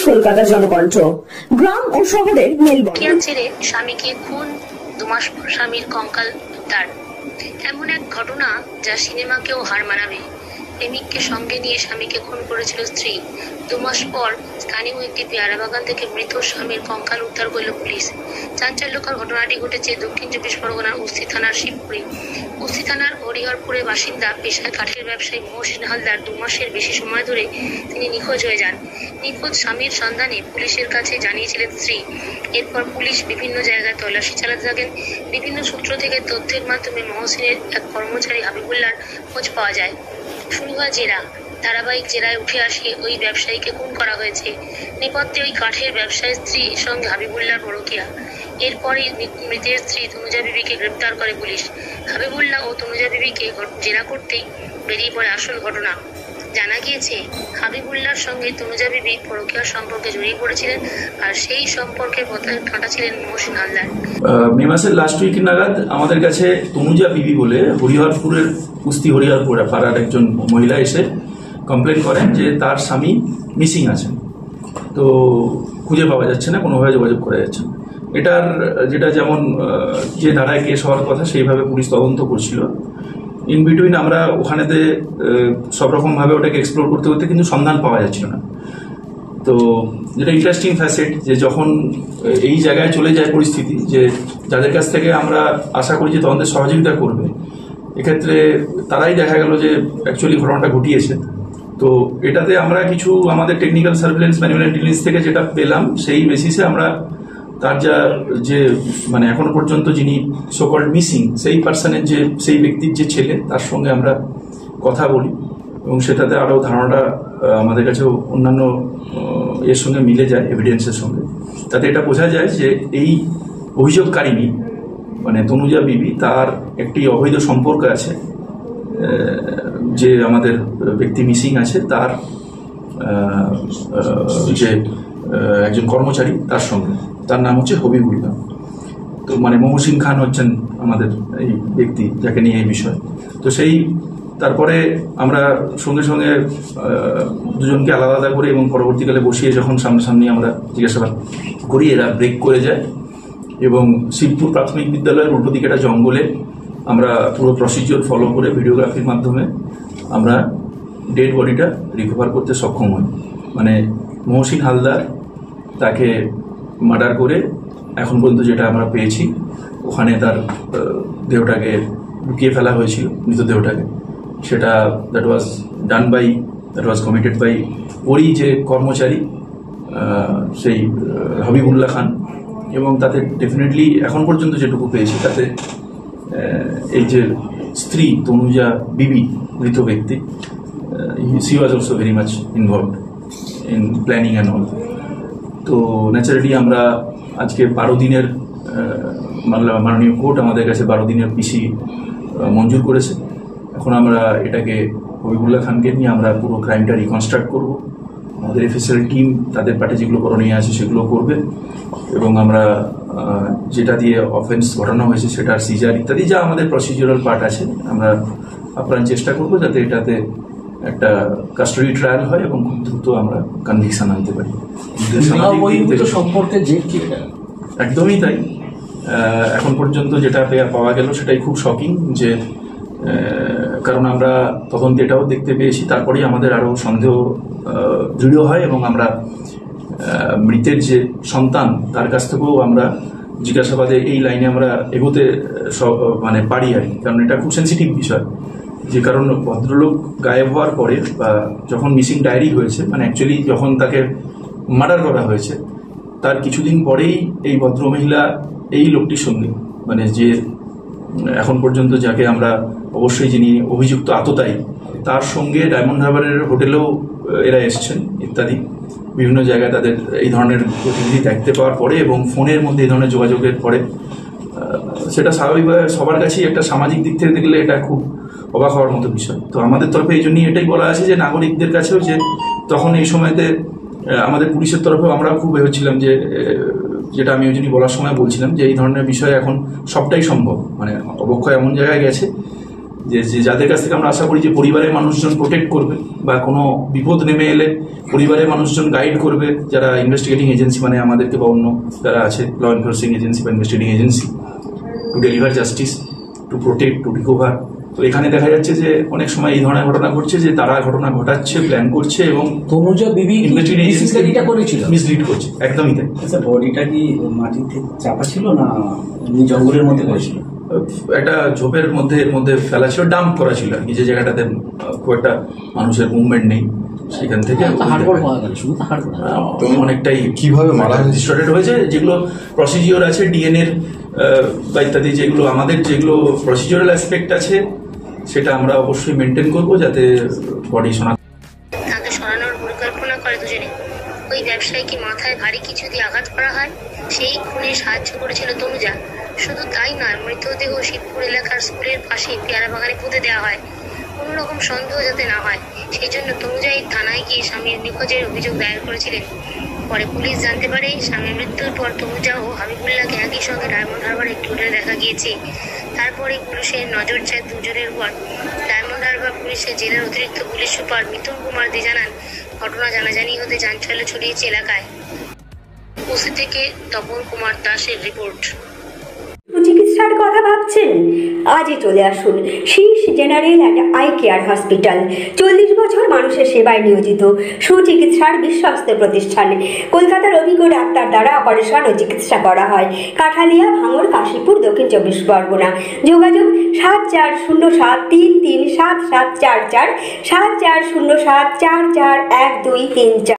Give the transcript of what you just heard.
কলকাতা জনকণ্ঠ। গ্রাম ও শহরের মেলবন্ধন ছেড়ে স্বামীকে খুন, 2 মাস পর স্বামীর কঙ্কাল উদ্ধার। এমন এক ঘটনা যা সিনেমাকেও হার মানাবে। প্রেমিককে সঙ্গে নিয়ে স্বামীকে খুন করেছিল স্ত্রী। 2 মাস পর স্থানীয় একটি পেয়ারা বাগান থেকে মৃত স্বামীর কঙ্কাল উদ্ধার করল পুলিশ। চাঞ্চল্যকর ঘটনাটি ঘটেছে দক্ষিণ 24 পরগনার উস্তি থানার শিবপুরে। উস্তি থানার হরিহরপুরের বাসিন্দা পেশায় কাঠের ব্যবসায়ী মহসিন হালদার 2 মাসের বেশি সময় ধরে তিনি নিখোঁজ হয়ে যান। নিখোঁজ স্বামীর সন্ধানে পুলিশের কাছে জানিয়েছিলেন স্ত্রী। এরপর পুলিশ বিভিন্ন জায়গায় তল্লাশি চালাতে থাকেন। বিভিন্ন সূত্র থেকে তথ্যের মাধ্যমে মহসিনের এক কর্মচারী হাবিবুল্লাহর খোঁজ পাওয়া যায়। শুরু হয় জেরা। ধারাবাহিক জেরায় উঠে আসে ওই ব্যবসায়ীকে খুন করা হয়েছে। নেপথ্যে ওই কাঠের ব্যবসায়ীর স্ত্রীর সঙ্গে হাবিবুল্লাহর পরকীয়া। এরপরই মৃতের স্ত্রী তনুজা বিবিকে গ্রেপ্তার করে পুলিশ। হাবিবুল্লাহ ও তনুজা বিবিকে জেরা করতেই বেরিয়ে পড়ে আসল ঘটনা। জানা গিয়েছে হাবিবুল্লাহর সঙ্গে তনুজা বিবি পরকীয়ার সম্পর্কে জড়িয়ে পড়েছিলেন, আর সেই সম্পর্কের পথে কাঁটা ছিলেন মহসিন হালদার। মে মাসের লাস্ট উইক নাগাদ আমাদের কাছে তনুজা বিবি বলে হরিহরপুরের কুস্তি হরিহরপুর পাড়ার একজন মহিলা এসে কমপ্লেন করেন যে তার স্বামী মিসিং আছেন, তো খুঁজে পাওয়া যাচ্ছে না, কোনোভাবে যোগাযোগ করা যাচ্ছে না। এটার যেটা যেমন যে ধারায় কেস হওয়ার কথা সেইভাবে পুলিশ তদন্ত করছিল। ইন বিটুইন আমরা ওখানেতে সব রকমভাবে ওটাকে এক্সপ্লোর করতে করতে কিন্তু সন্ধান পাওয়া যাচ্ছিল না। তো যেটা ইন্টারেস্টিং ফ্যাসেট যে যখন এই জায়গায় চলে যায় পরিস্থিতি, যে যাদের কাছ থেকে আমরা আশা করি যে তদন্তের সহযোগিতা করবে, এক্ষেত্রে তারাই দেখা গেল যে অ্যাকচুয়ালি ঘটনাটা ঘটিয়েছে। তো এটাতে আমরা কিছু আমাদের টেকনিক্যাল সার্ভেলেন্স ম্যানুয়াল ইন্টেলিজেন্স থেকে যেটা পেলাম সেই বেসিসে আমরা তার যে মানে এখনো পর্যন্ত যিনি সোকল্ড মিসিং সেই পার্সনের সেই ব্যক্তির যে ছেলে, তার সঙ্গে আমরা কথা বলি এবং সেটাতে আরও ধারণাটা আমাদের কাছে অন্যান্য এর সঙ্গে মিলে যায়, এভিডেন্সের সঙ্গে। তাতে এটা বোঝা যায় যে এই অভিযোগকারিনী মানে তনুজা বিবি, তার একটি অবৈধ সম্পর্ক আছে যে আমাদের ব্যক্তি মিসিং আছে তার যে একজন কর্মচারী তার সঙ্গে, তার নাম হচ্ছে হবিবুল্লাহ। তো মানে মহসিন খান হচ্ছেন আমাদের এই ব্যক্তি যাকে নিয়ে এই বিষয়। তো সেই তারপরে আমরা সঙ্গে সঙ্গে দুজনকে আলাদা আলাদা করে এবং পরবর্তীকালে বসিয়ে যখন সামনাসামনি আমরা জিজ্ঞাসাবাদ করি, এরা ব্রেক করে যায় এবং শিবপুর প্রাথমিক বিদ্যালয়ের উল্টো দিকে একটা জঙ্গলে আমরা পুরো প্রসিজিওর ফলো করে ভিডিওগ্রাফির মাধ্যমে আমরা ডেড বডিটা রিকভার করতে সক্ষম হই। মানে মহসিন হালদার তাকে মার্ডার করে এখন পর্যন্ত যেটা আমরা পেয়েছি, ওখানে তার দেহটাকে লুকিয়ে ফেলা হয়েছিল, মৃতদেহটাকে। সেটা দ্যাট ওয়াজ কমিটেড বাই ওরই যে কর্মচারী সেই হাবিবুল্লাহ খান। এবং তাতে ডেফিনেটলি এখন পর্যন্ত যেটুকু পেয়েছি তাতে এই যে স্ত্রী তনুজা বিবি মৃত ব্যক্তি, she was also very much involved in planning and all. তো ন্যাচারালি আমরা আজকে 12 দিনের মাননীয় কোর্ট আমাদের কাছে 12 দিনের পিসি মঞ্জুর করেছে। এখন আমরা এটাকে হবিবুল্লাহ খানকে নিয়ে আমরা পুরো ক্রাইমটা রিকনস্ট্রাক্ট করব। আমাদের এফএসএল টিম তাদের পার্টে যেগুলো করণীয় আছে সেগুলো করবে এবং আমরা যেটা দিয়ে অফেন্স ঘটানো হয়েছে সেটার সিজার ইত্যাদি যা আমাদের প্রসিডিউরাল পার্ট আছে আমরা আপ্রাণ চেষ্টা করবো যাতে এটাতে একটা কাস্টডি ট্রায়াল হয় এবং খুব দ্রুত আমরা কনভিকশন আনতে পারি। একদমই তাই। এখন পর্যন্ত যেটা পাওয়া গেল সেটাই খুব শকিং, যে কারণ আমরা তদন্তে এটাও দেখতে পেয়েছি, তারপরেই আমাদের আরও সন্দেহ দৃঢ় হয় এবং আমরা মৃতের যে সন্তান তার কাছ থেকেও আমরা জিজ্ঞাসাবাদে এই লাইনে আমরা এগোতে মানে পারি আর কি। কারণ এটা খুব সেন্সিটিভ বিষয়, যে কারণ ভদ্রলোক গায়েব হওয়ার পরে বা যখন মিসিং ডায়েরি হয়েছে, মানে অ্যাকচুয়ালি যখন তাকে মার্ডার করা হয়েছে তার কিছুদিন পরেই এই ভদ্রমহিলা এই লোকটির সঙ্গে, মানে যে এখন পর্যন্ত যাকে আমরা অবশ্যই যিনি অভিযুক্ত আততায়ী, তার সঙ্গে ডায়মন্ড হারবারের হোটেলেও এরা এসছেন ইত্যাদি বিভিন্ন জায়গায় তাদের এই ধরনের গতিবিধি দেখতে পাওয়ার পরে এবং ফোনের মধ্যে এই ধরনের যোগাযোগের পরে সেটা স্বাভাবিকভাবে সবার কাছেই একটা সামাজিক দিক থেকে দেখলে এটা খুব অবাক হওয়ার মতো বিষয়। তো আমাদের তরফে এই জন্যই এটাই বলা আছে যে নাগরিকদের কাছেও যে তখন এই সময়তে আমাদের পুলিশের তরফেও আমরা খুব ভেবেছিলাম যে যেটা আমি ওই জন্য বলার সময় বলছিলাম যে এই ধরনের বিষয়ে এখন সবটাই সম্ভব, মানে অবক্ষয় এমন জায়গায় গেছে যে যাদের কাছ থেকে আমরা আশা করি যে পরিবারের মানুষজন প্রোটেক্ট করবে বা কোনো বিপদ নেমে এলে পরিবারের মানুষজন গাইড করবে, যারা ইনভেস্টিগেটিং এজেন্সি মানে আমাদেরকে বা অন্য যারা আছে ল এনফোর্সিং এজেন্সি বা investigating agency, to deliver justice, to protect, to recover. তো এখানে দেখা যাচ্ছে যে অনেক সময় এই ধরনের ঘটনা ঘটছে যে তারা ঘটনা ঘটাচ্ছে, প্ল্যান করছে এবং তনুজা বিবি মিসলিড করছে। একদমই তাই। আচ্ছা, বডিটা কি মাটিতে চাপা ছিল না জঙ্গলের মধ্যে পড়েছিল? একটা ঝোপের মধ্যে ফেলা ছিল, ডাম্প করা ছিল আর কি, যে জায়গাটাতে খুব একটা মানুষের মুভমেন্ট নেই, সেখান থেকে অনেকটাই কিভাবে মারা ডিস্টর্টেড হয়েছে। যেগুলো প্রসিজিওর আছে ডিএনএর বা ইত্যাদি, যেগুলো আমাদের যেগুলো প্রসিজিওরাল অ্যাসপেক্ট আছে সেটা আমরা অবশ্যই মেনটেন করবো যাতে বডি শনাক্ত। তাকে সরানোর পরিকল্পনা করে দুজনে। ওই ব্যবসায়ীকে মাথায় ভারী কিছু দিয়ে আঘাত করা হয়, সেই খুনে সাহায্য করেছিল তনুজা। শুধু তাই নয়, মৃতদেহ শিবপুর এলাকার স্কুলের পাশে পেয়ারা বাগানে পুঁতে দেওয়া হয়, কোনো রকম সন্দেহ যাতে না হয় সেই জন্য তনুজাই থানায় গিয়ে স্বামীর নিখোঁজের অভিযোগ দায়ের করেছিলেন। পরে পুলিশ জানতে পারে স্বামীর মৃত্যুর পর তনুজা ও হাবিবুল্লাহকে একই সঙ্গে ডায়মন্ড হারবার একটি হোটেলে দেখা গিয়েছে। তারপরে পুলিশের নজর যায় দুজনের উপর। ডায়মন্ড হারবার পুলিশের জেলার অতিরিক্ত পুলিশ সুপার মিথুন কুমার দে জানান, ঘটনা জানাজানি হতে চাঞ্চল্য ছড়িয়েছে এলাকায়। ওসি থেকে তপন কুমার দাসের রিপোর্ট। চিকিৎসার কথা ভাবছেন? আজই চলে আসুন শীর্ষ general and eye care hospital. 40 বছর মানুষের সেবায় নিয়োজিত সুচিকিৎসার বিশ্বস্ত প্রতিষ্ঠান। কলকাতার অভিজ্ঞ ডাক্তার দ্বারা অপারেশন ও চিকিৎসা করা হয়। কাঠালিয়া, ভাঙড়, কাশীপুর, দক্ষিণ 24 পরগনা। যোগাযোগ 7407337744, 7407441234।